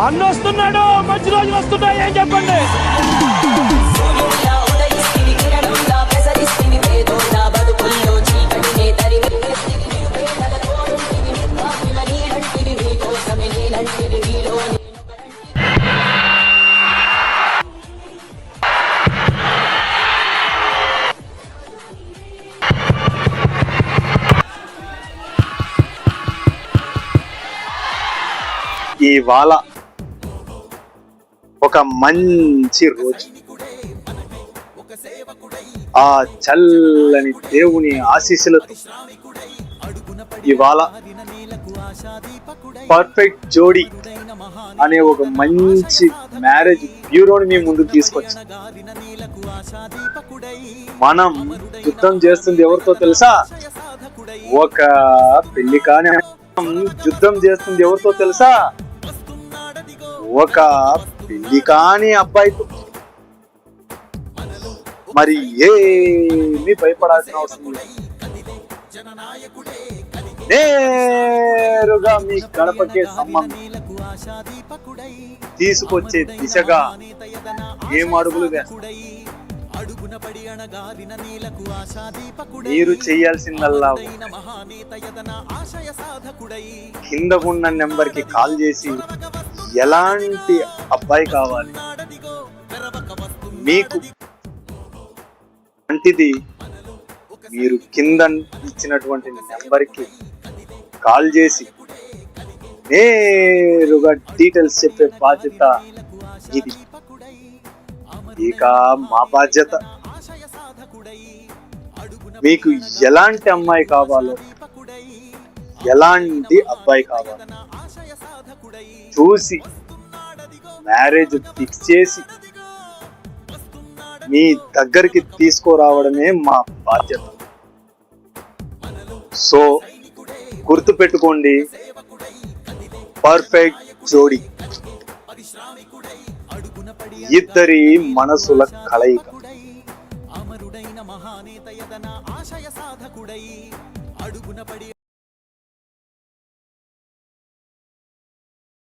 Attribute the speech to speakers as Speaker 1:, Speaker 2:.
Speaker 1: అన్న వస్తున్నాడు, మంచి రోజులు వస్తున్నాయి, ఏం చెప్పండి.
Speaker 2: ఇవాళ ఒక మంచి రోజు. ఆ చల్లని దేవుని ఆశీస్సులతో ఇవాళ పర్ఫెక్ట్ జోడీ అనే ఒక మంచి మ్యారేజ్ బ్యూరోని మీ ముందుకు తీసుకొచ్చి మనం యుద్ధం చేస్తుంది ఎవరితో తెలుసా? ఒక పెళ్లి కాని యుద్ధం చేస్తుంది ఎవరితో తెలుసా? ఒక పెళ్లి కాని అబ్బాయితో. మరి ఏమీ భయపడాల్సిన అవసరం లేదు. నేరుగా మీ గడపకే సంబంధం తీసుకొచ్చే దిశగా ఏం అడుగులు వేస్తారు? మీరు చేయాల్సిందల్లా కింద ఉన్న నెంబర్ కి కాల్ చేసి ఎలాంటి అబ్బాయి కావాలి మీకు వంటిది మీరు కింద ఇచ్చినటువంటి నెంబర్ కి కాల్ చేసి నేరుగా డీటెయిల్స్ చెప్పే బాధ్యత ఇది. ఇక మా బాధ్యత మీకు ఎలాంటి అమ్మాయి కావాలో, ఎలాంటి అబ్బాయి కావాలో చూసి మ్యారేజ్ ఫిక్స్ చేసి మీ దగ్గరికి తీసుకురావడమే మా బాధ్యత. సో గుర్తు పెట్టుకోండి, పర్ఫెక్ట్ జోడీ, ఇద్దరి మనసుల కలయిక.